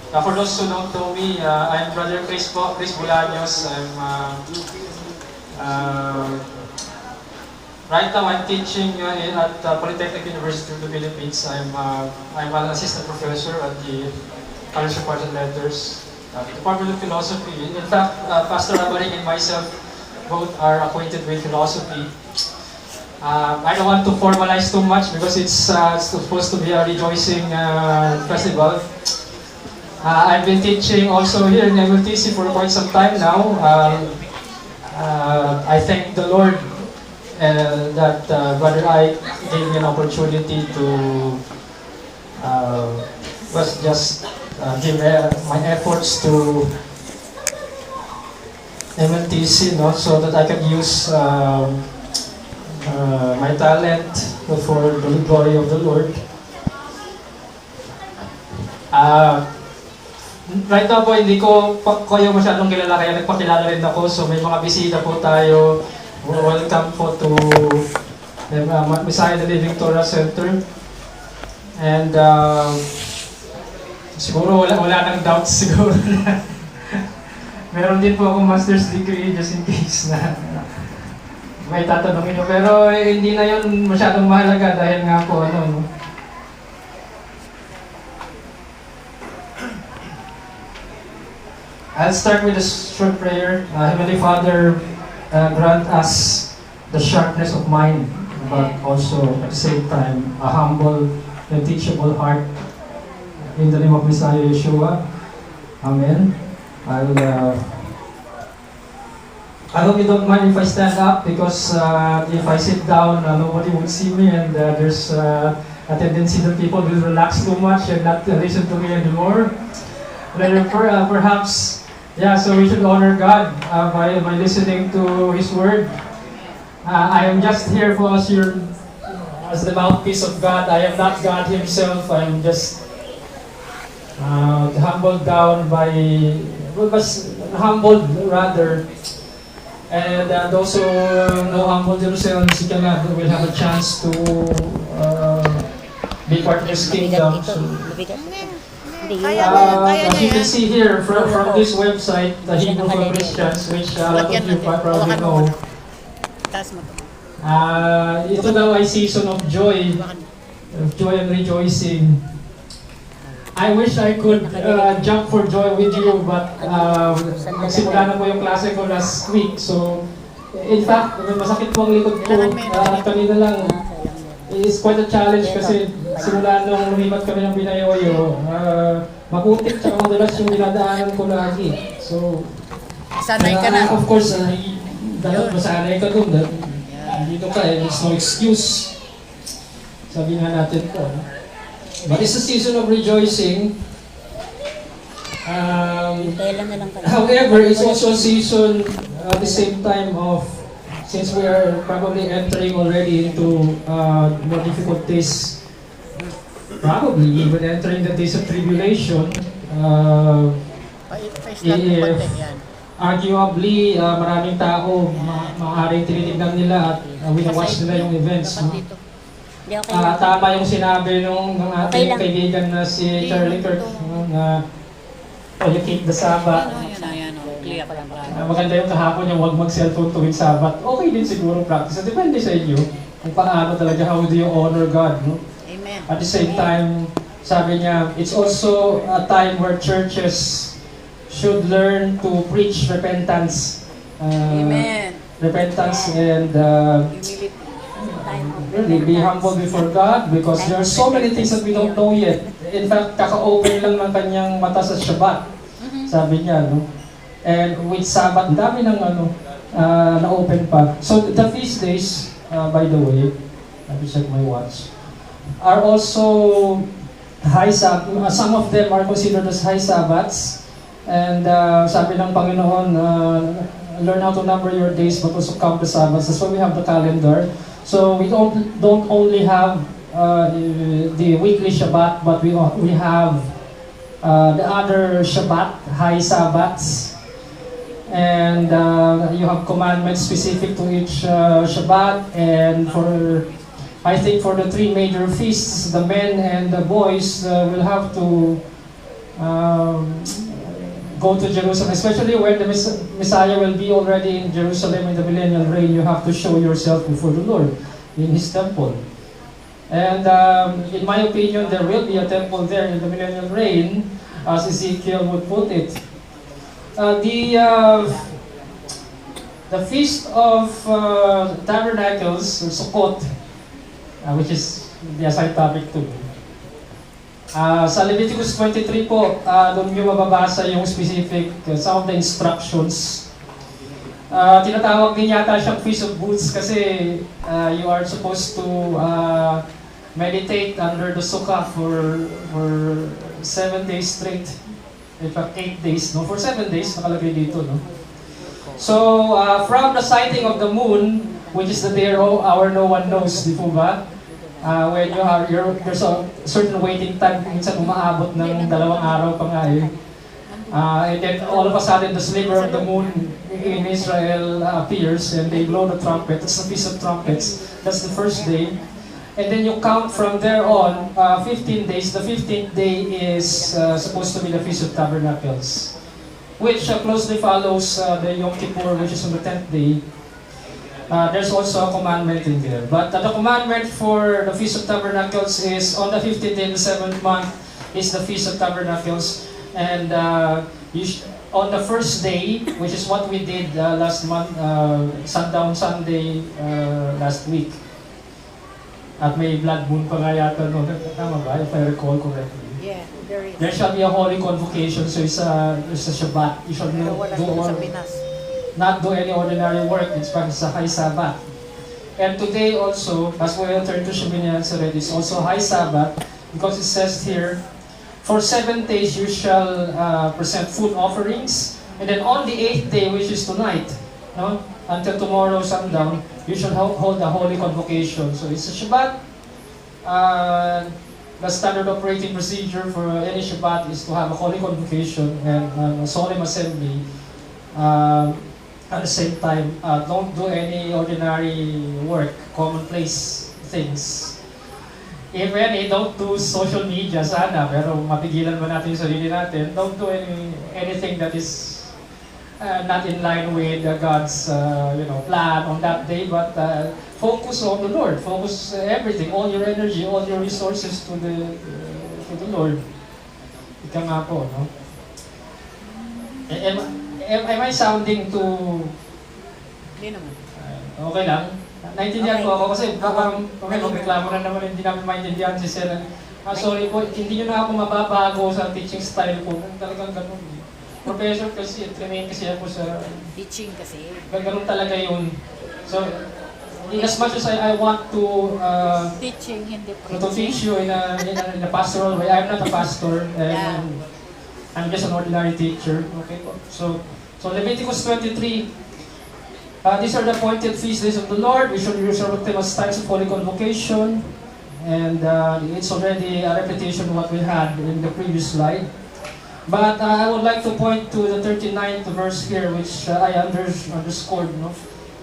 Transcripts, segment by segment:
For those who don't know me, I'm Brother Chris po, Chris Bolaños. Uh, right now I'm teaching at Polytechnic University of the Philippines. I'm an assistant professor at the College of Arts and Letters, Department of Philosophy. In fact, Pastor Amaring and myself both are acquainted with philosophy. I don't want to formalize too much because it's supposed to be a rejoicing festival. I've been teaching also here in MLTC for quite some time now. I thank the Lord that Brother Ike gave me an opportunity to give my efforts to MLTC, no, so that I can use my talent for the glory of the Lord. Right now po, hindi ko kayo masyadong kilala, kaya nagpakilala rin ako. So may mga bisita po tayo. Welcome po to Messiah the Living Torah Center. And siguro wala nang doubts siguro na meron din po akong master's degree just in case na may tatanungin nyo. Pero hindi na yun masyadong mahalaga dahil nga po no? I'll start with a short prayer. Heavenly Father, grant us the sharpness of mind, but also at the same time a humble and teachable heart. In the name of Messiah Yeshua, Amen. I hope you don't mind if I stand up because if I sit down, nobody would see me, and there's a tendency that people will relax too much and not listen to me anymore. Perhaps. Yeah, so we should honor God by listening to His Word. I am just here for as the mouthpiece of God. I am not God Himself. I am just humbled rather. And those who know humble themselves will have a chance to be part of His kingdom. So, as you can see here from this website, the Hebrew for Christians, which a lot of you probably know, ito daw ay season of joy and rejoicing. I wish I could jump for joy with you, but magsimula na po yung klase ko last week. So, in fact, masakit po ang likod ko. Kanina lang, it's quite a challenge kasi simula nung lumipat kami ng Binayoyo, maputik tsaka madalas yung dinadaanan ko lagi. So, sanay ka na. Of course, dapat masanay ka dun. Dito ka, there's no excuse. Sabi nga natin po. But it's a season of rejoicing. However, it's also a season at the same time of, since we are probably entering already into more difficult days, probably even entering the days of tribulation, arguably maraming tao maaaring tinitignan nila at winawatch nila yung events. No? Tama yung sinabi ng ating kaibigan na si Charlie Kirk na you keep the Sabbath. Maganda yung kahapon yung huwag mag-cellphone tuwing Sabbath. Okay din siguro practice. Depende sa inyo kung paano talaga, how do you honor God. No? Amen. At the same time, sabi niya, it's also a time where churches should learn to preach repentance. Amen. Repentance and really be humble before God because there are so many things that we don't know yet. In fact, kaka-open lang ng kanyang mata sa Shabbat. Sabi niya, no? And with Sabbath, dami ng na-open pa. So the feast days, by the way, let me check my watch, are also high Sabbath. Some of them are considered as high Sabbaths. And sabi ng Panginoon, learn how to number your days but also count the Sabbaths. That's why we have the calendar. So we don't only have the weekly Shabbat, but we have the other Shabbat, high Sabbats. And you have commandments specific to each Shabbat. And I think for the three major feasts, the men and the boys will have to um, go to Jerusalem, especially when the Messiah will be already in Jerusalem in the millennial reign. You have to show yourself before the Lord in His temple. And in my opinion, there will be a temple there in the millennial reign, as Ezekiel would put it. The Feast of Tabernacles, or Sukkot, which is the assigned topic to me. Sa Leviticus 23 po, doon nyo mababasa yung specific, some of the instructions. Tinatawag din yata siyang Feast of Booths kasi you are supposed to meditate under the sukkah for 7 days straight. In fact, 8 days, no? For 7 days, nakalagay dito, no? So, from the sighting of the moon, which is the day our no one knows, di po ba? When there's a certain waiting time, minsan umaabot ng 2 araw pa nga eh. And then all of a sudden, the sliver of the moon in Israel appears and they blow the trumpet. That's the Feast of Trumpets. That's the first day. And then you count from there on 15 days. The 15th day is supposed to be the Feast of Tabernacles, which closely follows the Yom Kippur, which is on the 10th day. There's also a commandment in there. But the commandment for the Feast of Tabernacles is on the 15th day of the 7th month is the Feast of Tabernacles. And on the first day, which is what we did last month, Sundown Sunday last week. At may blood moon pa nga yata noon. Tama ba? If I recall correctly. Yeah, there is. There shall be a holy convocation, so it's a Shabbat. You shall Pero wala dito sa Pinas. not do any ordinary work. It's para sa High Sabbath. And today also, as we enter to Shemini Atzeret, it's also High Sabbath because it says here, for 7 days you shall present food offerings, and then on the 8th day, which is tonight, no, until tomorrow sundown, you shall hold a holy convocation. So it's a Shabbat. The standard operating procedure for any Shabbat is to have a holy convocation and a solemn assembly. At the same time, don't do any ordinary work, commonplace things. If any, don't do social media sana, pero mapigilan ba natin yung sarili natin? Don't do anything that is not in line with God's plan on that day, but focus on the Lord. Focus everything, all your energy, all your resources to the Lord. Ika nga po, no? Am I sounding too... Hindi naman. Okay lang? Naintindihan ko ako kasi baka magreklamo na naman hindi namin maintindihan si Sir. Sorry po, hindi nyo na ako mababago sa teaching style ko. Talagang ganun. Professor kasi, train kasi ako sa... Teaching kasi. Ganun talaga yun. So, in as much as I want to... Teaching, hindi to preaching. teach you in a pastoral way. I'm not a pastor. Yeah. I'm just an ordinary teacher. Okay po. So Leviticus 23, these are the appointed feast days of the Lord. We should reserve them as times of holy convocation. And it's already a repetition of what we had in the previous slide. But I would like to point to the 39th verse here, which I underscored. No?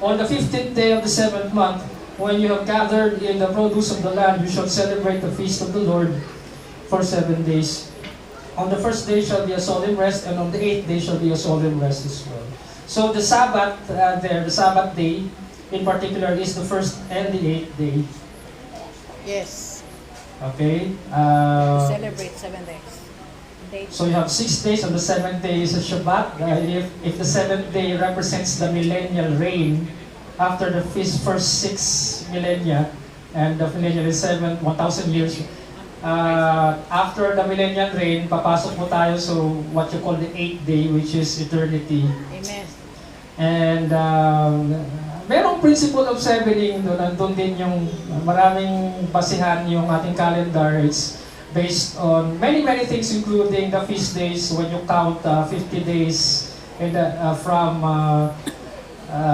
On the 15th day of the 7th month, when you have gathered in the produce of the land, you shall celebrate the feast of the Lord for 7 days. On the first day shall be a solemn rest, and on the 8th day shall be a solemn rest as well. So the Sabbath the Sabbath day in particular is the first and the 8th day. Yes. Okay? Celebrate 7 days. So you have 6 days, on the 7th day is a Shabbat. If the 7th day represents the millennial reign, after the first 6 millennia, and the millennial is 1,000 years, after the millennial reign, papasok mo tayo so what you call the 8th day, which is eternity. Amen. And merong principle of sevening doon, nandun din yung maraming basihan yung ating calendar. It's based on many things, including the feast days. When you count 50 days and from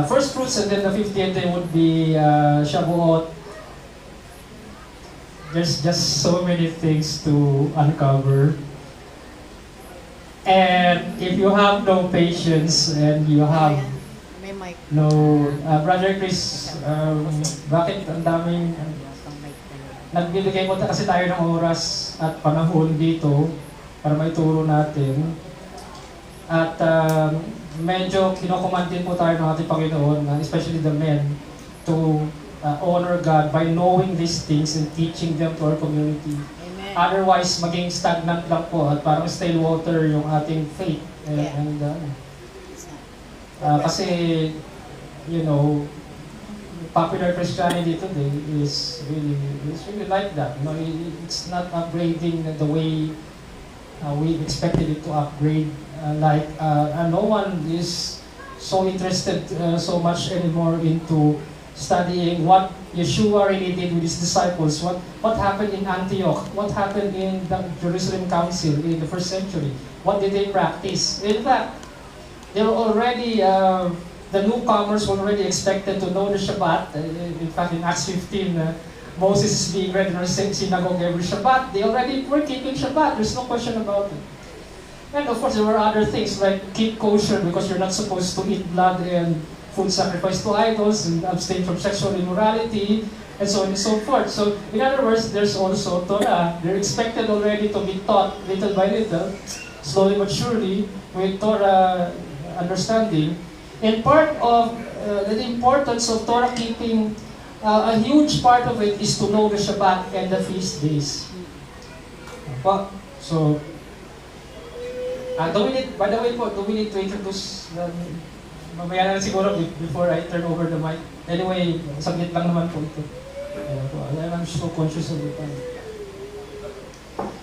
first fruits, and then the 50th day would be Shavuot. There's just so many things to uncover. And if you have no patience and you have May mic. no... Brother Chris, bakit ang daming... nagbibigay mo kasi tayo ng oras at panahon dito para maituro natin. At medyo kinocommand din po tayo ng ating Panginoon, especially the men, to honor God by knowing these things and teaching them to our community. Amen. Otherwise, maging stagnant lang po at parang stale water yung ating faith. Yeah. Kasi, you know, popular Christianity today is really like that. You know, it's not upgrading the way we expected it to upgrade. No one is so interested so much anymore into studying what Yeshua really did with his disciples, what happened in Antioch, what happened in the Jerusalem Council in the first century, what did they practice. In fact, they were already, the newcomers were already expected to know the Shabbat. In fact, in Acts 15, Moses is being read in our synagogue every Shabbat. They already were keeping Shabbat, there's no question about it. And of course, there were other things like keep kosher because you're not supposed to eat blood and food sacrificed to idols and abstain from sexual immorality and so on and so forth. So, in other words, there's also Torah. They're expected already to be taught little by little, slowly but surely, with Torah understanding. And part of the importance of Torah keeping, a huge part of it is to know the Shabbat and the feast days. So, by the way do we need to introduce mamaya na siguro before I turn over the mic. Anyway, saglit lang naman po ito. I'm so conscious of the time.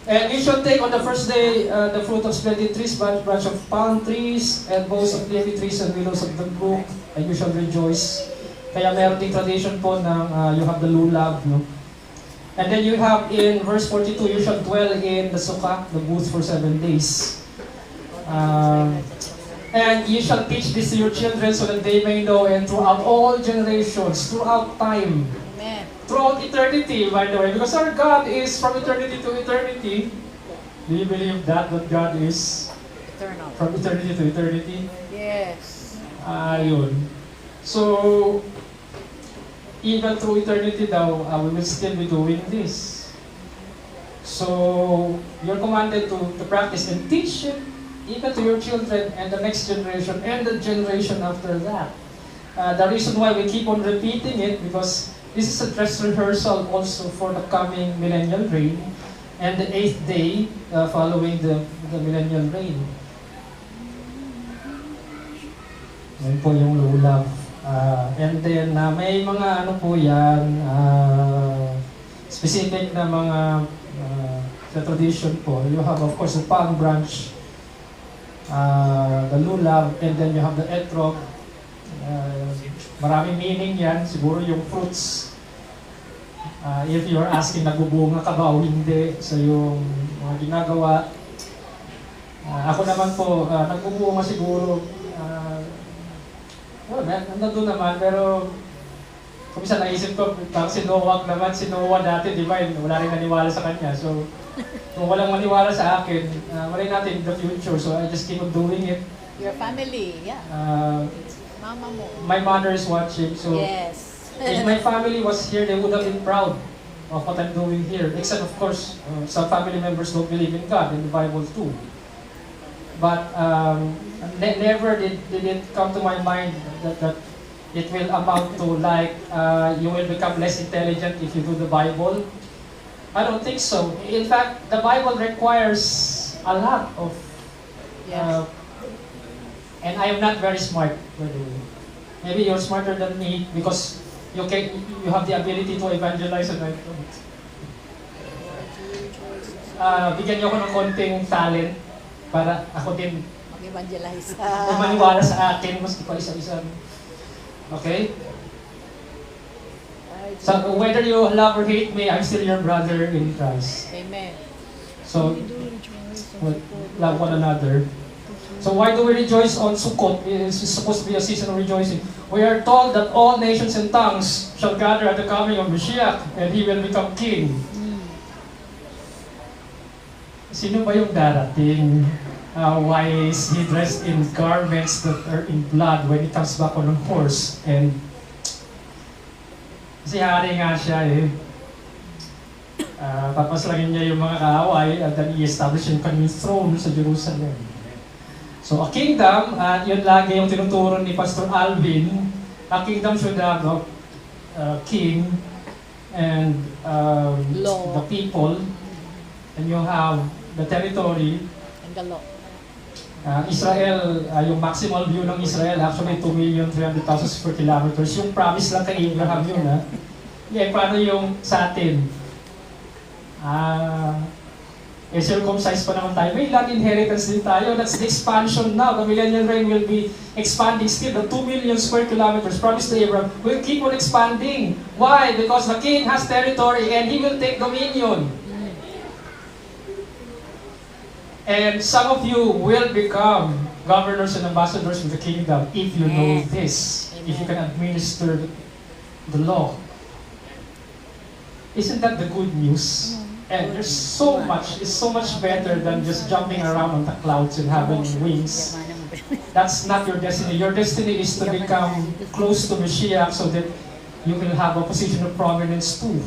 And you should take on the first day the fruit of splendid trees, branch of palm trees, and boughs of leafy trees and willows of the brook, and you shall rejoice. Kaya meron ding tradition po ng you have the lulav, no? And then you have in verse 42, you shall dwell in the sukkah, the booth for 7 days. And you shall teach this to your children so that they may know, and throughout all generations, throughout time, Amen. throughout eternity, by the way, because our God is from eternity to eternity. Do you believe that God is Eternal. from eternity to eternity? Yes. Yun. So, even through eternity daw, we will still be doing this. So, you're commanded to practice and teach it even to your children and the next generation and the generation after that. The reason why we keep on repeating it, because this is a dress rehearsal also for the coming millennial reign and the 8th day following the millennial reign. Yan po yung lulav. And then may mga ano po yan, specific na mga sa tradition po. You have of course the palm branch, the lulav, and then you have the etrog. Maraming meaning yan, siguro yung fruits. If you're asking, nagbubunga ka ba o hindi sa yung mga ginagawa. Ako naman po, nagbubunga siguro. Nandun naman, pero kung minsan naisip ko, parang si Noah dati, di ba, wala rin naniwala sa kanya. So, kung walang maniwala sa akin, malay natin in the future. So, I just keep on doing it. Your family, yeah. Mama mo. My mother is watching, so Yes. if my family was here, they would have been proud of what I'm doing here. Except, of course, some family members don't believe in God, in the Bible too. But never did it come to my mind that it will amount to like you will become less intelligent if you do the Bible. I don't think so. In fact, the Bible requires a lot of, Yes. and I am not very smart, by the way. Maybe you're smarter than me because you have the ability to evangelize and I don't. Bigyan niyo ako ng konting talent para ako din Mag-evangelize. maniwala sa akin, mas pa isa-isa. Okay? So whether you love or hate me, I'm still your brother in Christ. Amen. So, love one another. So why do we rejoice on Sukkot? It's supposed to be a season of rejoicing. We are told that all nations and tongues shall gather at the coming of Mashiach and He will become King. Sino ba yung darating? Why is He dressed in garments that are in blood when He comes back on a horse? And kasi hari nga siya eh. papaslangin niya yung mga kaaway at then i-establish yung kanyang throne sa Jerusalem. So a kingdom, at yun lagi yung tinuturo ni Pastor Alvin, a kingdom should have a king and the people, and you have the territory. And the law. Israel, yung maximal view ng Israel, actually 2,300,000 square kilometers. Yung promise lang kay Abraham yun, ha? Yeah, paano yung sa atin? Circumcised pa naman tayo. May land inheritance din tayo. That's the expansion now. The millennial reign will be expanding still. The 2 million square kilometers promised to Abraham will keep on expanding. Why? Because the king has territory and he will take dominion. And some of you will become governors and ambassadors of the kingdom if you know this. If you can administer the law. Isn't that the good news? And there's so much, it's so much better than just jumping around on the clouds and having wings. That's not your destiny. Your destiny is to become close to Mashiach so that you will have a position of prominence too.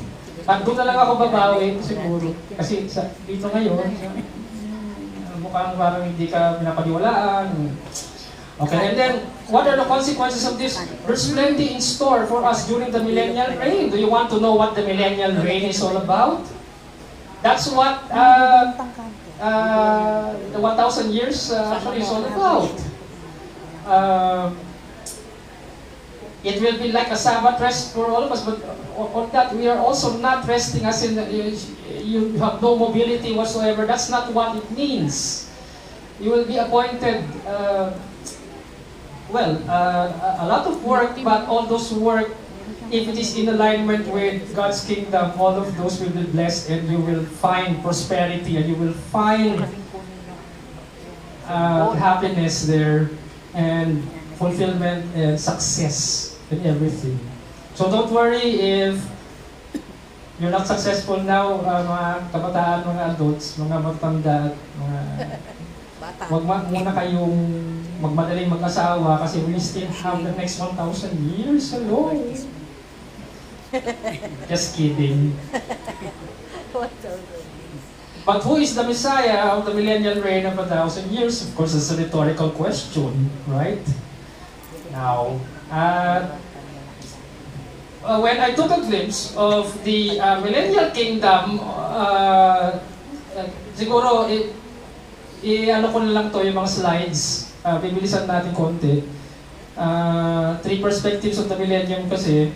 At doon na lang ako babawi siguro. Kasi dito ngayon, mukhang parang hindi ka pinapaniwalaan. Okay, and then, what are the consequences of this? There's plenty in store for us during the millennial reign. Do you want to know what the millennial reign is all about? That's what the 1,000 years actually is all about. It will be like a Sabbath rest for all of us, but on that we are also not resting as in you have no mobility whatsoever. That's not what it means. You will be appointed, a lot of work, but all those work, if it is in alignment with God's kingdom, all of those will be blessed and you will find prosperity and you will find happiness there and fulfillment and success in everything. So don't worry if you're not successful now, mga kabataan, mga adults, mga matanda, mga wag muna kayong magmadaling mag-asawa kasi we still have the next 1,000 years. Hello! Just kidding. But who is the Messiah of the millennial reign of 1,000 years? Of course, it's a rhetorical question, right? Now, when I took a glimpse of the millennial kingdom, siguro, ano ko na lang to yung mga slides. Bibilisan natin konti. 3 perspectives of the millennium kasi.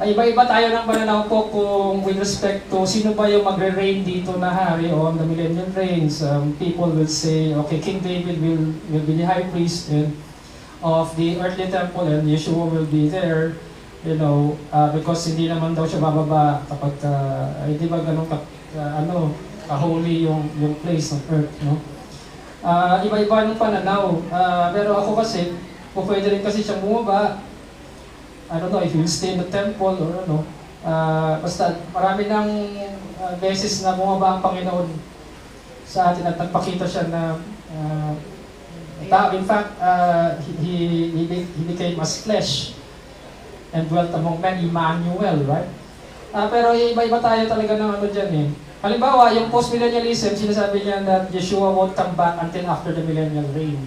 Iba-iba tayo ng pananaw po kung with respect to sino ba yung magre-reign dito na hari on the millennial reigns. People will say, okay, King David will be the high priest and of the earthly temple and Yeshua will be there, you know, because hindi naman daw siya bababa kapag, hindi ba ganun ka-holy yung place on earth, no? Iba-iba ng pananaw, pero ako kasi, pwede rin kasi siyang bumaba. I don't know if you stay in the temple or ano. Basta marami ng beses na bumaba ang Panginoon sa atin at nagpakita siya na in fact, he became as flesh and dwelt among men, Emmanuel, right? Pero iba-iba tayo talaga ng ano dyan eh. Halimbawa, yung post-millennialism, sinasabi niya that Yeshua won't come back until after the millennial reign.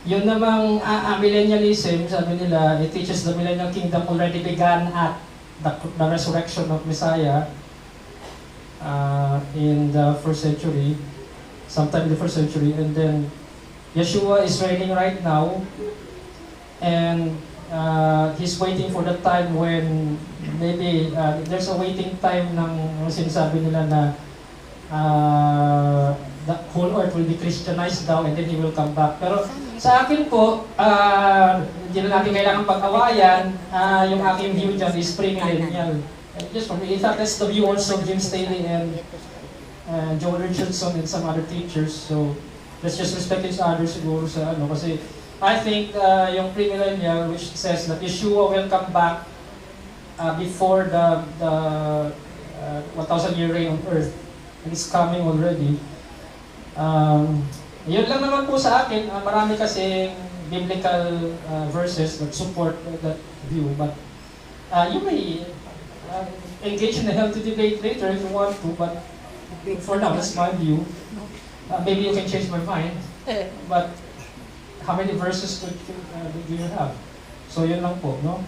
Yun namang millennialism, sabi nila, it teaches the millennial kingdom already began at the resurrection of Messiah in the 1st century, sometime in the 1st century, and then Yeshua is reigning right now, and he's waiting for the time when maybe there's a waiting time ng sinasabi nila na the whole earth will be Christianized daw and then he will come back. Pero sa akin po, hindi na natin kailangan pag-awayan. Yung aking view dyan is premillennial. Just for me, in fact, that's the view also of Jim Staley and Joel Richardson and some other teachers. So, let's just respect each other siguro sa ano. Kasi I think yung premillennial, which says that Yeshua will come back before the 1,000-year reign on earth. And it's coming already. Yun lang naman po sa akin. Marami kasi biblical verses that support that view. But You may engage in a healthy debate later if you want to, but for now, that's my view. Maybe you can change my mind, but how many verses do you have? So yun lang po, no?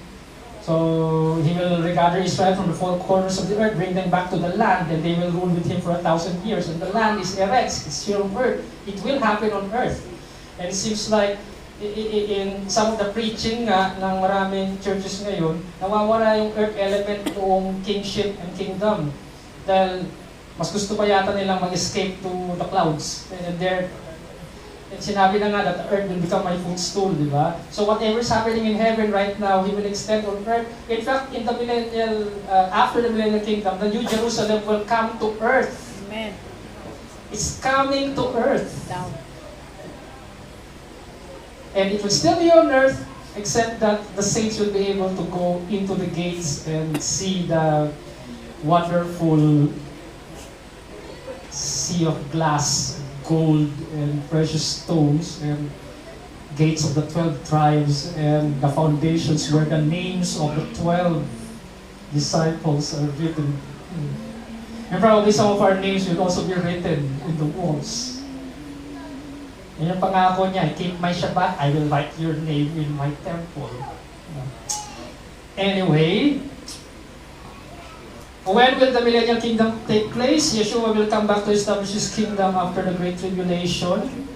So he will regather Israel from the four corners of the earth, bring them back to the land, and they will rule with him for 1,000 years. And the land is eretz, it's here on earth. It will happen on earth. And it seems like in some of the preaching ng maraming churches ngayon, nawawala yung earth element noong kingship and kingdom. Dahil mas gusto pa yata nilang mag-escape to the clouds. And sinabi na nga that the earth will become my footstool, di ba? So whatever is happening in heaven right now, He will extend on earth. In fact, in the millennial, after the millennial kingdom, the New Jerusalem will come to earth. Amen. It's coming to earth. Down. And it will still be on earth, except that the saints will be able to go into the gates and see the wonderful sea of glass, gold and precious stones, and gates of the 12 tribes, and the foundations where the names of the 12 disciples are written. And probably some of our names will also be written in the walls. Yan yung pangako niya, keep my Shabbat, I will write your name in my temple. Anyway, when will the millennial kingdom take place? Yeshua will come back to establish His kingdom after the Great Tribulation,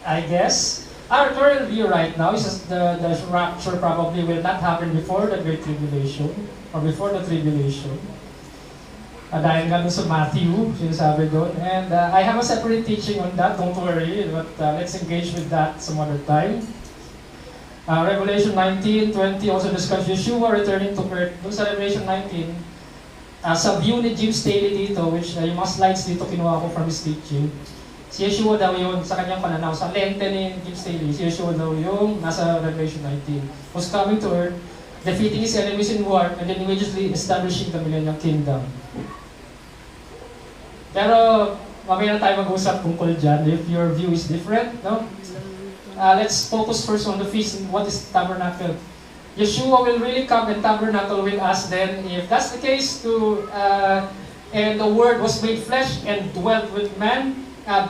I guess. Our current view right now is that the rapture probably will not happen before the Great Tribulation, or before the Tribulation. Dahil nga sa Matthew, sinasabi doon. And I have a separate teaching on that, don't worry, but let's engage with that some other time. Revelation 19:20 also describes Yeshua returning to earth. Doon sa Revelation 19, sa view ni Jim Staley dito, which yung mga slides dito kinuha ko from his teaching, si Yeshua daw yun, sa kanyang pananaw, sa lente ni Jim Staley, si Yeshua daw yung nasa Revelation 19, was coming to earth, defeating his enemies in war, and then immediately establishing the millennial kingdom. Pero, mamaya na tayo mag-usap tungkol dyan, if your view is different, no? Let's focus first on the feast and what is tabernacle. Yeshua will really come and tabernacle with us then. If that's the case, and the Word was made flesh and dwelt with man,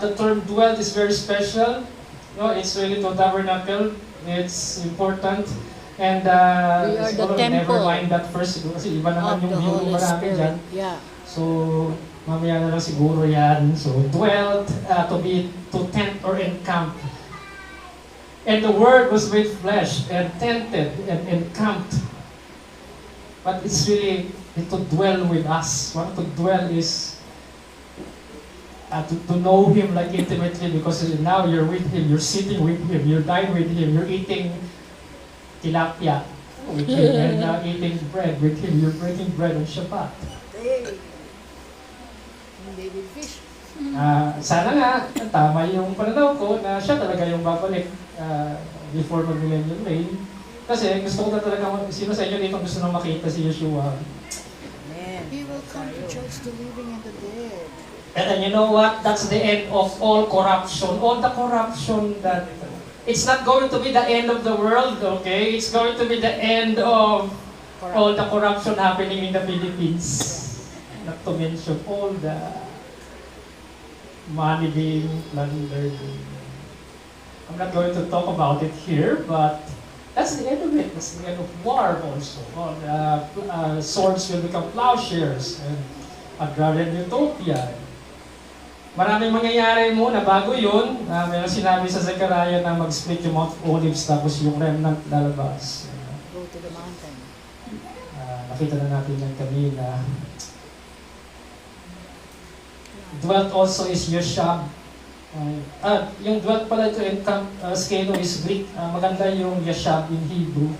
the term dwelt is very special. No, it's really to tabernacle. It's important. And We are the never temple mind that first, kasi iba naman of yung the view Holy marami dyan. Spirit. Yeah. So, mamaya na lang siguro yan. So, dwelt, to tent or encamp. And the Word was made flesh and tented and encamped. But it's really to dwell with us. What to dwell is to know Him like intimately, because now you're with Him, you're sitting with Him, you're dining with Him, you're eating tilapia with Him, and eating bread with Him, you're breaking bread on Shabbat. David Fish. Sana nga, tama yung pananaw ko na siya talaga yung babalik before mag-millennial reign. Kasi gusto ko na talaga, sino sa inyo dito gusto na makita si Yeshua? Amen. He will come to judge the living and the dead. And then you know what? That's the end of all corruption. All the corruption that... It's not going to be the end of the world, okay? It's going to be the end of all the corruption happening in the Philippines. Not to mention all the money being plundered. I'm not going to talk about it here, but that's the end of it. That's the end of war also. Swords will become plowshares and agrarian utopia. Maraming mangyayari muna bago yun. Meron sinabi sa Zechariah na mag-split yung Mount Olives tapos yung remnant lalabas. Go to the mountain. Nakita na natin yan kanina. Dwelt also is Yeshab. Yung dwelt pala ito in Skeno is Greek. Maganda yung Yeshab in Hebrew.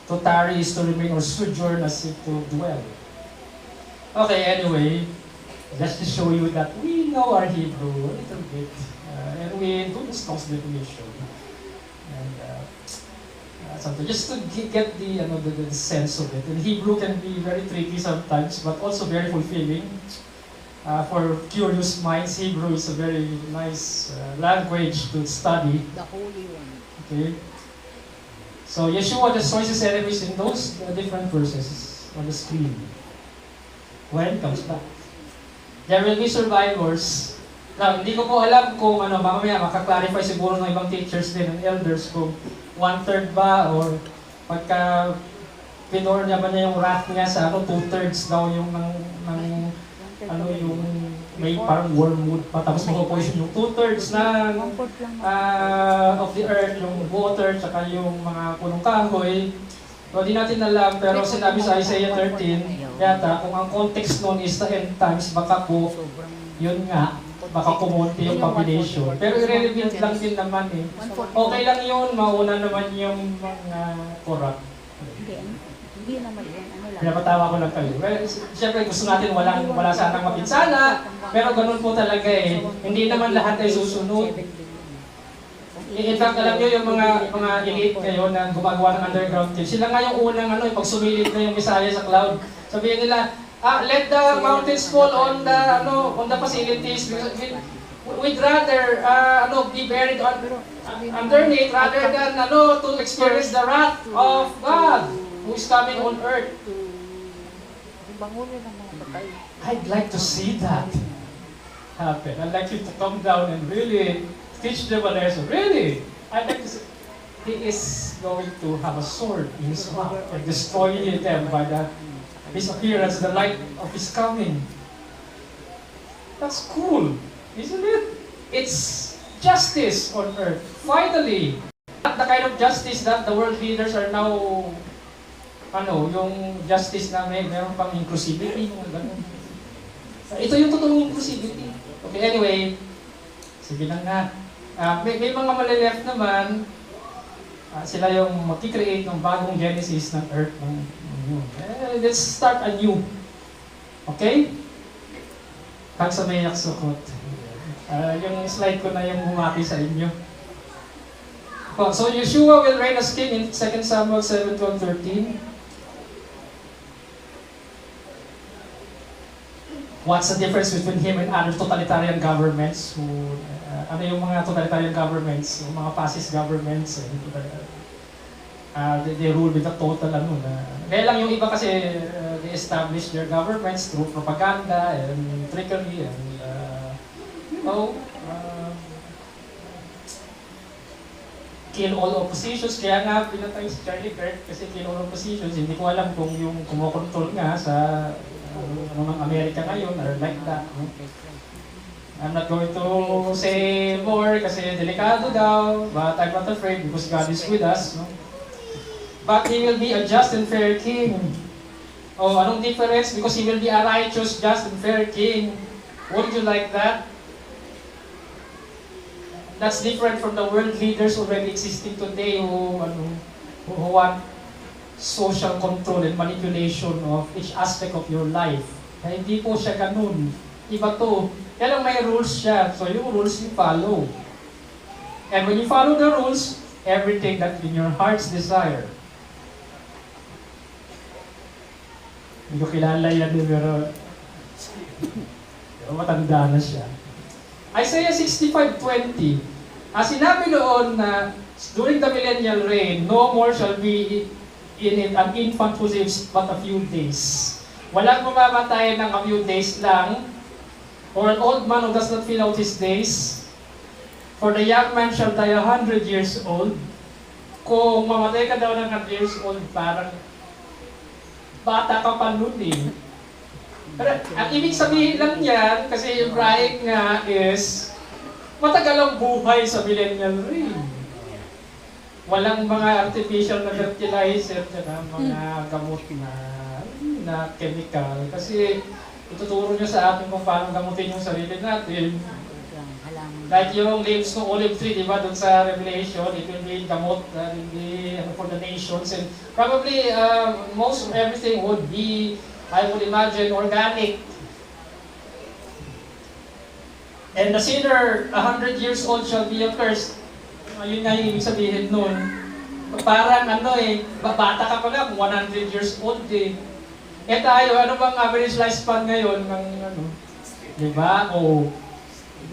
To tarry is to remain or sojourn as if to dwell. Okay, anyway. Just to show you that we know our Hebrew a little bit. And we do the Strong's definition. And something just to get the sense of it. And Hebrew can be very tricky sometimes, but also very fulfilling. For curious minds, Hebrew is a very nice language to study. The Holy One. Okay. So Yeshua destroys his enemies in those different verses on the screen. When it comes back. There will be survivors. Now, hindi ko po alam kung mamaya makaklarify siguro ng ibang teachers din, ng elders, kung 1/3 ba, or pagka pinor niya ba niya yung wrath niya sa 2/3 daw yung yung may parang wormwood pa, tapos mag-poison yung 2/3 na of the earth, yung water, tsaka yung mga punong kahoy. So, di natin alam, pero sinabi sa Isaiah 13, yata, kung ang context nun is the end times, baka po, yun nga, baka kumunti yung population. Pero irrelevant lang din naman eh. Okay lang yun, mauna naman yung mga corrupt. Hindi naman yun. Pinapatawa ko lang kayo. Well, siyempre gusto natin wala sanang mapinsala, pero ganun po talaga eh. Hindi naman lahat ay susunod. In fact, alam nyo yung mga elite ngayon na gumagawa ng underground team, sila nga yung unang pag sumilip na yung Visayas sa cloud, sabihin nila, let the mountains fall on the facilities. We'd rather be buried underneath rather than to experience the wrath of God who is coming on earth. I'd like to see that happen. I'd like you to come down and really teach them a lesson. Really, I'd like to see. He is going to have a sword in his mouth and destroy them by his appearance, the light of his coming. That's cool, isn't it? It's justice on earth. Finally, not the kind of justice that the world leaders are now, yung justice na meron pang inclusivity, ganun. Ito yung totoong inclusivity. Okay, anyway, sige lang nga. May mga malileft naman, sila yung mag-create ng bagong genesis ng earth. Let's start anew. Okay? Kag sa may yaksukot. Yung slide ko na yung bumati sa inyo. So Yeshua will reign as king in 2 Samuel 7:12-13. What's the difference between him and other totalitarian governments who ano yung mga totalitarian governments, yung mga fascist governments, they rule with a total kaya lang yung iba kasi they establish their governments through propaganda and trickery and kill all oppositions. Kaya nga pinatay si Charlie Kirk kasi kill all oppositions. Hindi ko alam kung yung kumokontrol nga sa ng Amerika ngayon are like that. I'm not going to say more kasi delikado daw, but I'm not afraid because God is with us. But He will be a just and fair King. Anong difference? Because He will be a righteous, just and fair King. Wouldn't you like that? That's different from the world leaders already existing today who want social control and manipulation of each aspect of your life. Kaya hindi po siya ganun. Iba to. Kaya lang may rules siya. So yung rules you follow. And when you follow the rules, everything that in your heart's desire. Hindi ko kilala yan pero matanda na siya. Isaiah 65:20. Sinabi noon na during the millennial reign, no more shall be in it an infant who lives but a few days. Walang mamamatay ng a few days lang, or an old man who does not fill out his days. For the young man shall die 100 years old. Kung mamatay ka daw ng 100 years old, parang bata ka pa nun eh. Pero ang ibig sabihin lang yan, kasi yung Hebraic nga is, matagal ang buhay sa millennial reign. Walang mga artificial na fertilizer, mga gamot na chemical. Kasi ituturo nyo sa atin kung paano gamutin yung sarili natin. Like yung leaves ng olive tree, di ba, dun sa Revelation, it will be gamot, it will be for the nations. And probably most of everything would be, I would imagine, organic. And the sinner, 100 years old, shall be accursed. Yun nga yung ibig sabihin nun. Parang bata ka pa nga, 100 years old eh. Tayo, ano bang average lifespan ngayon ng Diba?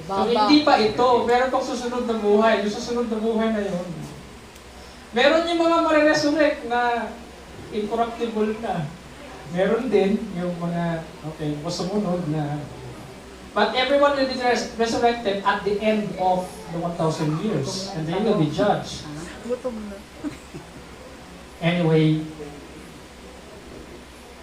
So hindi pa ito, pero pag susunod na buhay, yung susunod na buhay na yun. Meron yung mga mariresurrect na incorruptible na. Meron din yung mga, okay, sumunod na. But everyone will be resurrected at the end of the 1,000 years. And they will be judged. Gutom na. Anyway,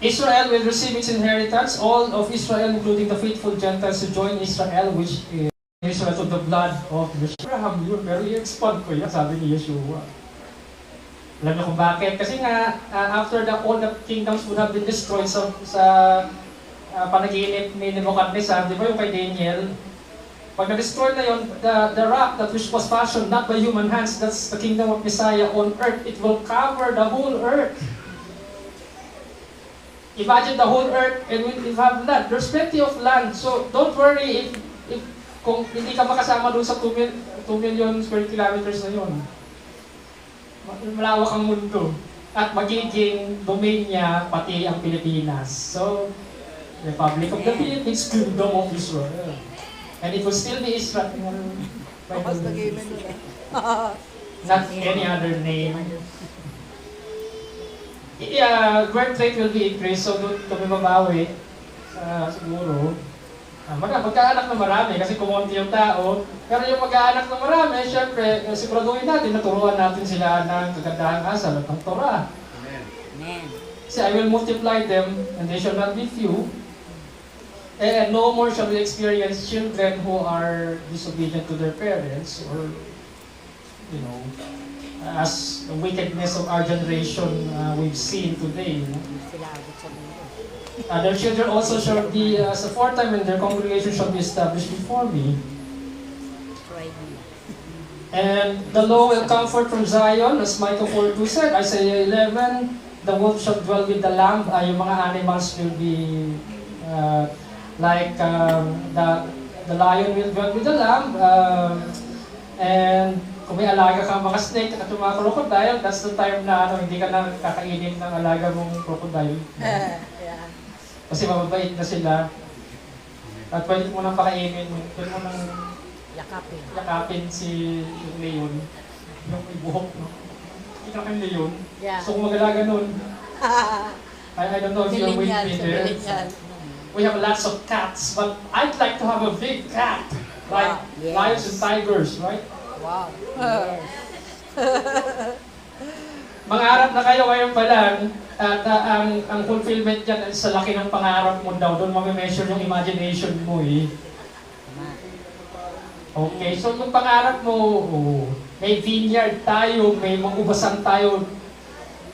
Israel will receive its inheritance. All of Israel, including the faithful Gentiles who join Israel, which is Israel to the blood of Abraham. Yun, pero i-expand ko yan, sabi ni Yeshua. Alam niyo kung bakit? Kasi nga, after all the kingdoms would have been destroyed sa panaginip ni Nebuchadnezzar, di ba yung kay Daniel? Pag na-destroy na yun, the rock that which was fashioned not by human hands, that's the kingdom of Messiah on earth. It will cover the whole earth. Imagine the whole earth and we have land. There's plenty of land. So don't worry if kung hindi ka makasama doon sa 2 million square kilometers na yun. Malawak ang mundo. At magiging domain niya pati ang Pilipinas. So, Republic of the Philippines, Kingdom of Israel. And it will still be Israel. Not any other name. Birth rate will be increased, so doon kami mabawi. Siguro. Magkaanak na marami kasi kumonti yung tao. Pero yung mag-aanak na marami, syempre, siguraduhin natin, naturuan natin sila ng kagandahang asal at ng Torah. Amen. See, I will multiply them, and they shall not be few. And no more shall we experience children who are disobedient to their parents, or, you know, as the wickedness of our generation we've seen today. Sila agad sa mundo. Their children also shall be as a foretime, and their congregation shall be established before me. Try nila. And the law will come forth from Zion, as Micah 4:2 said. Isaiah 11, the wolf shall dwell with the lamb. Yung mga animals will be like the lion will dwell with the lamb. And kung may alaga kang mga snake at mga crocodile, that's the time na hindi ka na kakainin ng alaga mong crocodile. Yeah. Kasi mababait na sila. At pwede mo nang pakainin, pwede mo nang yakapin si yung leon. Yung may buhok, no? Kita kang leon. Yeah. So kung mag-alaga nun, I don't know if you're with me there. We have lots of cats, but I'd like to have a big cat. Like Yes. lions and tigers, right? Wow. Yes. Mangarap na kayo ngayon pa lang, at ang fulfillment yan sa laki ng pangarap mo daw, doon mami-measure yung imagination mo eh. Okay, so yung pangarap mo, may vineyard tayo, may mag-ubasan tayo,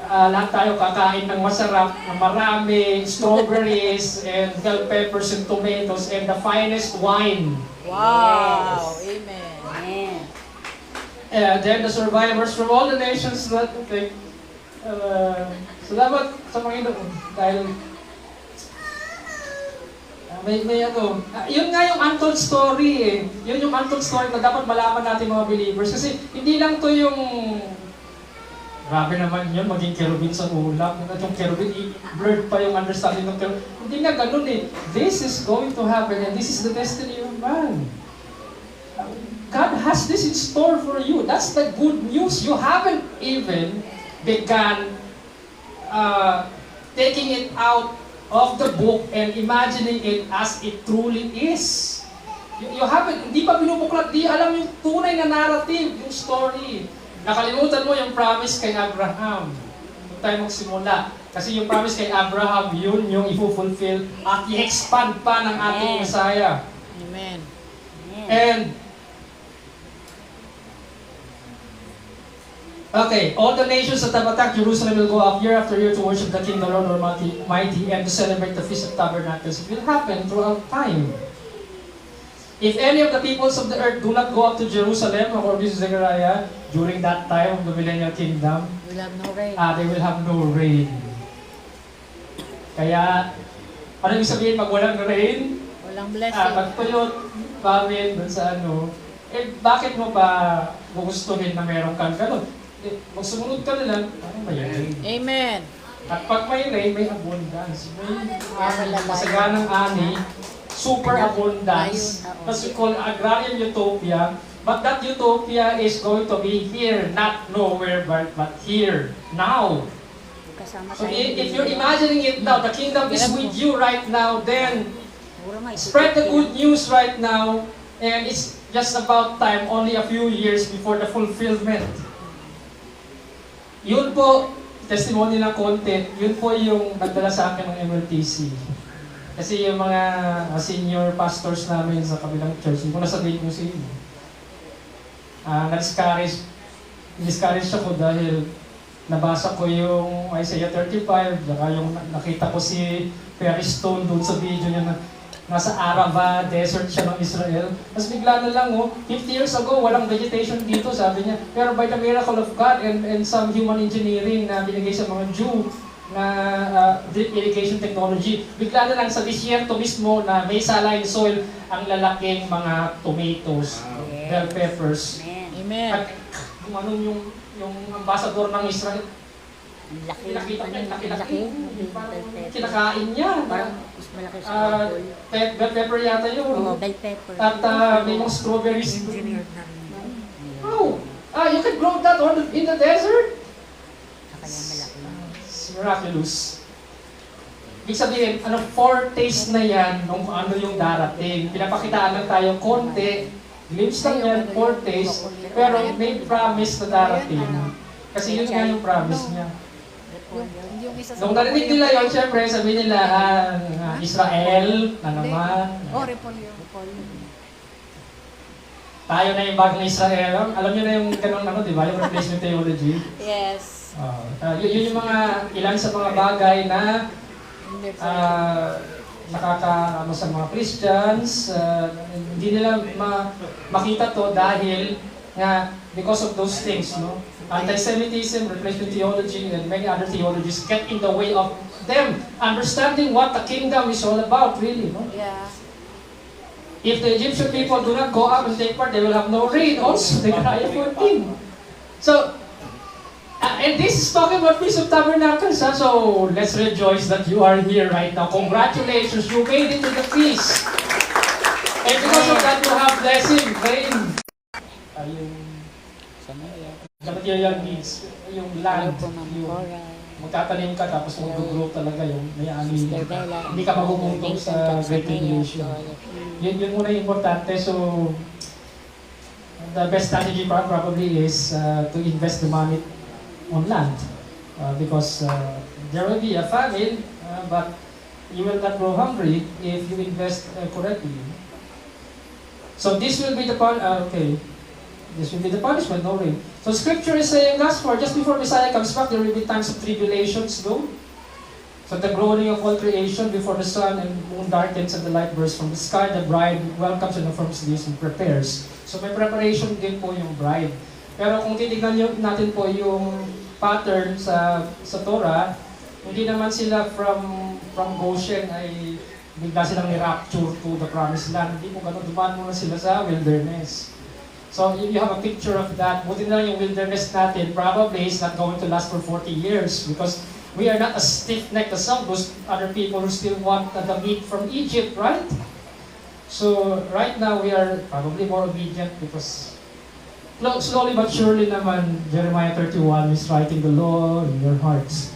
lahat tayo kakain ng masarap, na marami, strawberries, and bell peppers and tomatoes, and the finest wine. Wow. Yes. Amen. Then the survivors from all the nations that take salamat sa Panginoon dahil may yun nga yung untold story eh. Yun yung untold story na dapat malaman natin mga believers kasi hindi lang to yung grabe naman yun, maging cherubim sa ulap. At yung cherubim, blurred pa yung understanding ng cherubim. Hindi nga ganun eh. This is going to happen and this is the destiny of man. God has this in store for you. That's the good news. You haven't even begun taking it out of the book and imagining it as it truly is. You haven't, hindi pa binubuklat, di alam yung tunay na narrative, yung story. Nakalimutan mo yung promise kay Abraham. Huwag tayo magsimula. Kasi yung promise kay Abraham, yun yung i-fulfill at i-expand pa ng ating Messiah. Amen. And okay, all the nations that have attacked Jerusalem will go up year after year to worship the King, the Lord Almighty, and to celebrate the Feast of Tabernacles. It will happen throughout time. If any of the peoples of the earth do not go up to Jerusalem, according to Zechariah, during that time of the millennial kingdom, We'll have no rain. they will have no rain. Kaya, ano yung sabihin pag walang rain? Walang blessing. Magtuyot, famine, dun sa ano, bakit mo ba gugustuhin na meron kang ganun? Magsumunod ka na lang, ano ba yan? Amen. At pag may rain, may abundance. May masaganang ani, super abundance. That's we call agrarian utopia. But that utopia is going to be here, not nowhere, but here, now. Kasama So tayo. if you're imagining it now, the kingdom is with you right now, then spread the good news right now, and it's just about time, only a few years before the fulfillment. Yun po, testimony ng konti, yun po yung nagdala sa akin ng MLTC. Kasi yung mga senior pastors namin sa kabilang church, hindi ko nasabihin ko sa inyo. Na-discourage ako dahil nabasa ko yung Isaiah 35, saka yung nakita ko si Perry Stone doon sa video niya na nasa Arava, desert siya ng Israel. Tapos bigla na lang, 50 years ago, walang vegetation dito, sabi niya. Pero by the miracle of God and some human engineering na binigay sa mga Jew na drip irrigation technology, bigla na lang sa disyerto mismo na may saline soil ang lalaking mga tomatoes, bell peppers. Amen. At kung ano yung ambassador ng Israel, Laki. nakita niya, laki-laki. Parang Bell kinakain niya. Parang mas malaki sa apple. Bell pepper yata yun. Oo, bell pepper. At may mga strawberries. Engineered na. Oh! You can grow that in the desert? Kaya malaki. It's miraculous. Ibig sabihin, foretaste na yan nung ano yung darating. Pinapakitaan lang tayo konti, glimpse lang yan, foretaste, pero may promise na darating. Kasi yun nga yung promise niya. Yung isa sa Nung narinig nila yun, syempre, sabi nila, Israel na naman. Oh, repolyo. Tayo na yung bagong Israel. Alam niyo na yung ganun di ba? Yung replacement theology. Yes. Yun yung mga ilan sa mga bagay na nakakaano sa mga Christians. Hindi nila makita to dahil nga because of those things, no? Anti-Semitism, replacement theology, and many other theologies get in the way of them understanding what the kingdom is all about, really, no? Yeah. If the Egyptian people do not go up and take part, they will have no rain also. They cry for him. So, and this is talking about Feast of Tabernacles, so let's rejoice that you are here right now. Congratulations, you made it to the feast. And because of that, you have blessing, rain. The material needs, yung land, yung magtatanim ka tapos mag-grow talaga yung may ani. Hindi ka magugutom sa Great Tribulation. Yun muna yung importante. So, the best strategy probably is to invest the money on land. Because there will be a famine, but you will not grow hungry if you invest correctly. So this will be the this will be the punishment, no rain. So Scripture is saying, last for just before Messiah comes back, there will be times of tribulations, though. So the groaning of all creation before the sun and moon darkens and the light bursts from the sky, the bride welcomes and affirms this and prepares. So may preparation din po yung bride. Pero kung titignan natin po yung pattern sa Torah, hindi naman sila from Goshen ay bigla silang ni-rapture to the promised land. Hindi po ganun, dumaan muna sila sa wilderness. So you have a picture of that. Buti na yung wilderness natin probably is not going to last for 40 years because we are not as stiff-necked as some those other people who still want the meat from Egypt, right? So right now we are probably more obedient because slowly but surely naman Jeremiah 31 is writing the law in your hearts.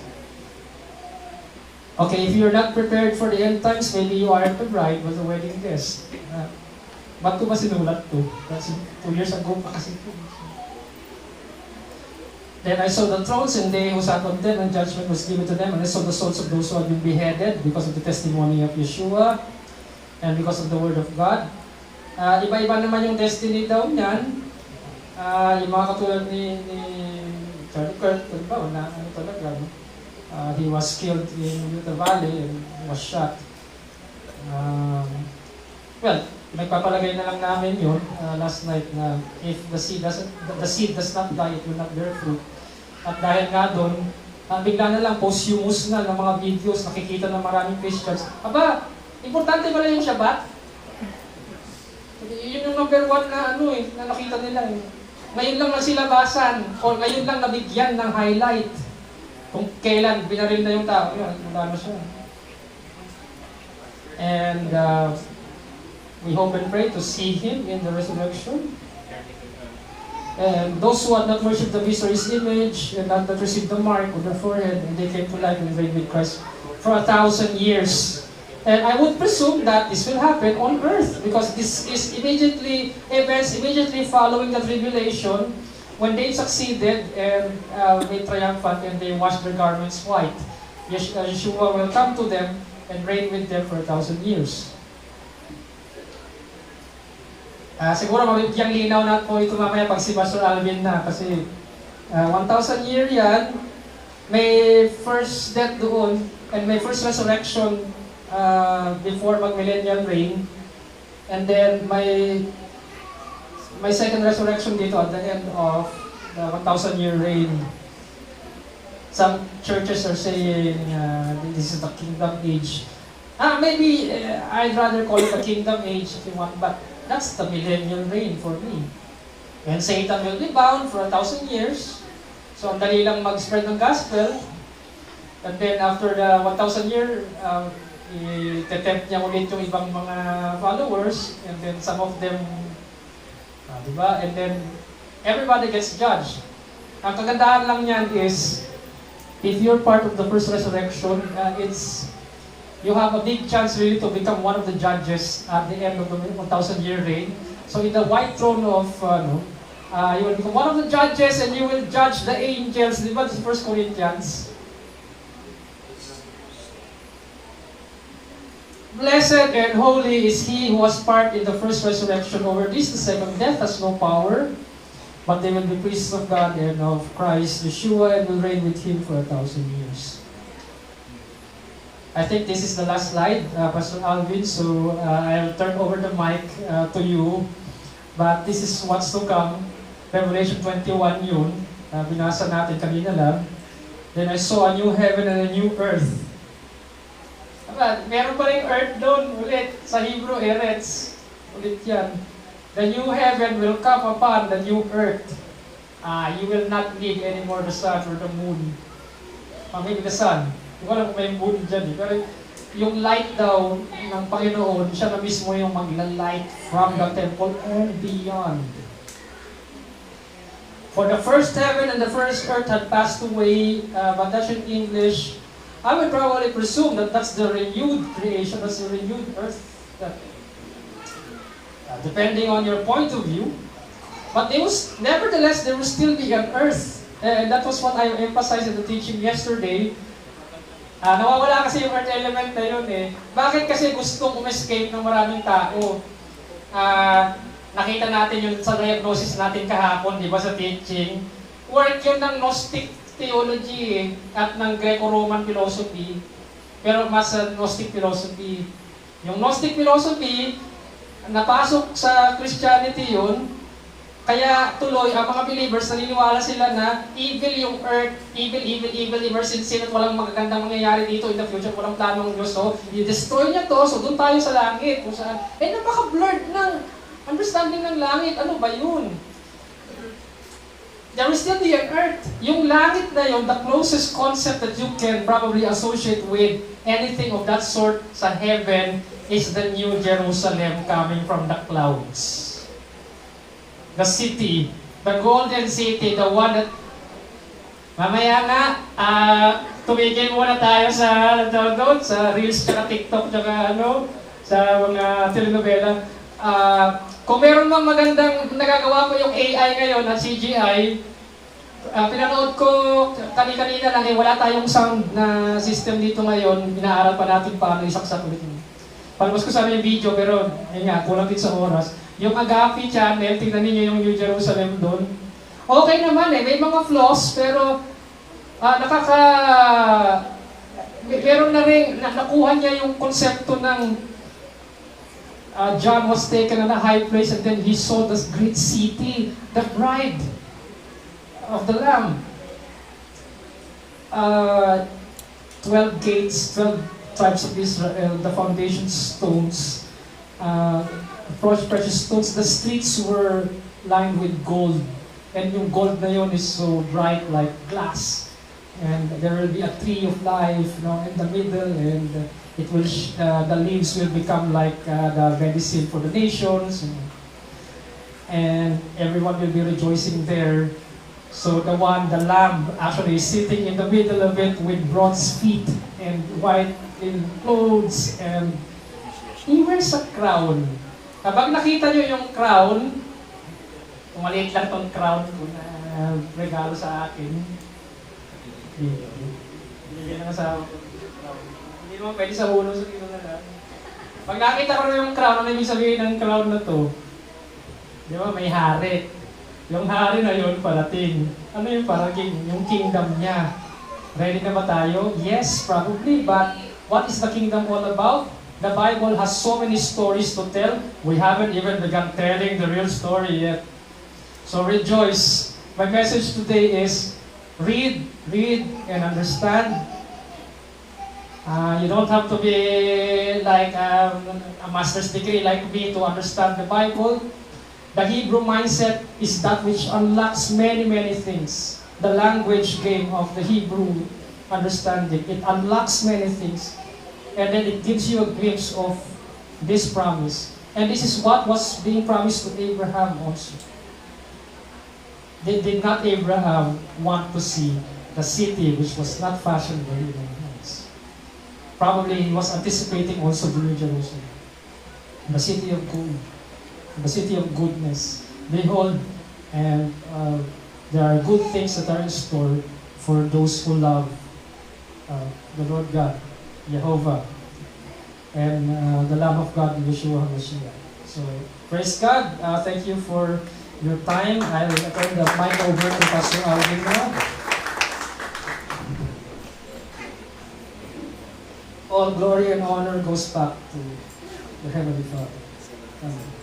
Okay, if you're not prepared for the end times, maybe you aren't the bride but the wedding guest. Ba't ko ba sinulat to? Kasi 2 years ago pa kasi ito. Then I saw the thrones and they who sat on them and judgment was given to them. And I saw the souls of those who had been beheaded because of the testimony of Yeshua and because of the word of God. Iba-iba naman yung destiny daw niyan. Yung mga katulad ni Charlie Kirk, na ano talaga, no? He was killed in Utah Valley and was shot. Well, nagpapalagay na lang namin yun last night na if the seed does not die, it will not bear fruit. At dahil nga doon, bigla na lang posthumous na ng mga videos, nakikita ng maraming Christians. Aba, importante pala yung Shabbat. Yun yung number 1 na na nakita nila. Ngayon lang nasilabasan o ngayon lang nabigyan ng highlight. Kung kailan binaril na yung tao, yun, wala na siya. And we hope and pray to see Him in the resurrection. And those who had not worshipped the beast or his image and had not received the mark on their forehead, and they came to life and reigned with Christ for 1,000 years. And I would presume that this will happen on earth because this is events immediately following the tribulation when they succeeded and made triumphant and they washed their garments white. Yeshua will come to them and reign with them for 1,000 years. Siguro mabibigyang linaw na po ito mamaya pag si Pastor Alvin na kasi 1,000 year yan, may first death doon and may first resurrection before mag-millennial reign, and then may second resurrection dito at the end of the 1,000 year reign. Some churches are saying this is the kingdom age. Maybe I'd rather call it a kingdom age if you want, but that's the millennial reign for me. And Satan will be bound for 1,000 years. So ang dali lang mag-spread ng gospel. And then after the 1,000 year, i-tempt niya ulit yung ibang mga followers. And then some of them, diba? And then everybody gets judged. Ang kagandahan lang niyan is, if you're part of the first resurrection, you have a big chance really to become one of the judges at the end of the 1,000 year reign. So in the white throne of, you will become one of the judges and you will judge the angels. Di ba? This is 1 Corinthians. Blessed and holy is he who was part in the first resurrection. Over this, the second death has no power, but they will be priests of God and of Christ, Yeshua, and will reign with him for 1,000 years. I think this is the last slide, Pastor Alvin, so I'll turn over the mic to you. But this is what's to come. Revelation 21 yun. Binasa natin kanina lang. Then I saw a new heaven and a new earth. Meron pa rin earth doon ulit. Sa Hebrew, Eretz. Ulit yan. The new heaven will come upon the new earth. You will not need anymore the sun or the moon. Maybe the sun. Hindi ko alam kung may moon dyan. Pero yung light daw ng Panginoon, siya na mismo yung magla-light from the temple and beyond. For the first heaven and the first earth had passed away, but that's in English. I would probably presume that that's the renewed creation, that's the renewed earth. Depending on your point of view. But nevertheless, there will still be an earth. And that was what I emphasized in the teaching yesterday. Nawawala kasi yung earth element na yun eh. Bakit kasi gustong escape ng maraming tao? Nakita natin yun sa diagnosis natin kahapon, di ba, sa teaching. Work yun ng Gnostic theology eh, at ng Greco-Roman philosophy. Pero mas Gnostic philosophy. Yung Gnostic philosophy, napasok sa Christianity yun, kaya tuloy, ang mga believers, naniniwala sila na evil yung earth, evil, ever since sin at walang magagandang mangyayari dito in the future, walang planong Diyos. So, i-destroy niya to, so doon tayo sa langit. Kung saan, napaka-blurred ng understanding ng langit. Ano ba yun? There will still be an earth. Yung langit na yun, the closest concept that you can probably associate with anything of that sort sa heaven is the New Jerusalem coming from the clouds. The city, the golden city, the one that... Mamaya nga, tumigil muna tayo sa Reels, tsaka TikTok, tsaka sa mga telenovela. Kung meron mang magandang nagagawa ko yung AI ngayon at CGI, pinanood ko kanina lang wala tayong sound na system dito ngayon, inaaral pa natin paano isaksak ulit yun. Palabas ko sana yung video, pero yun nga, kulang din sa oras. Yung Agape channel, tingnan niyo yung New Jerusalem doon. Okay naman may mga flaws, pero meron na rin, nakuha niya yung konsepto ng John was taken on a high place and then he saw this great city, the bride of the Lamb. 12 gates, 12 tribes of Israel, the foundation stones, precious stones. The streets were lined with gold. And yung gold na yun is so bright like glass. And there will be a tree of life in the middle, and it will the leaves will become like the medicine for the nations. and everyone will be rejoicing there. So the lamb, actually is sitting in the middle of it with bronze feet and white in clothes, and he wears a crown. Kapag nakita nyo yung crown, kung maliit lang tong crown ko na regalo sa akin, binigyan ng asawa ko yung crown. Hindi naman pwede sa ulo sa kilo na lang. Pag nakita ko na yung crown, ano ibig sabihin ng crown na to? Di ba, may hari. Yung hari na yun, parating. Ano yung parating? Yung kingdom niya. Ready na ba tayo? Yes, probably, but what is the kingdom all about? The Bible has so many stories to tell. We haven't even begun telling the real story yet. So rejoice. My message today is read, and understand. You don't have to be like a master's degree like me to understand the Bible. The Hebrew mindset is that which unlocks many, many things. The language game of the Hebrew understanding. It unlocks many things. And then it gives you a glimpse of this promise. And this is what was being promised to Abraham also. Did not Abraham want to see the city which was not fashioned by human hands? Probably he was anticipating also the New Jerusalem, the city of gold, the city of goodness. Behold, and there are good things that are in store for those who love the Lord God, Jehovah, and the Lamb of God, Yeshua HaMashiach. So, praise God. Thank you for your time. I'll turn the mic over to Pastor Alvin now. All glory and honor goes back to the Heavenly Father. Amen.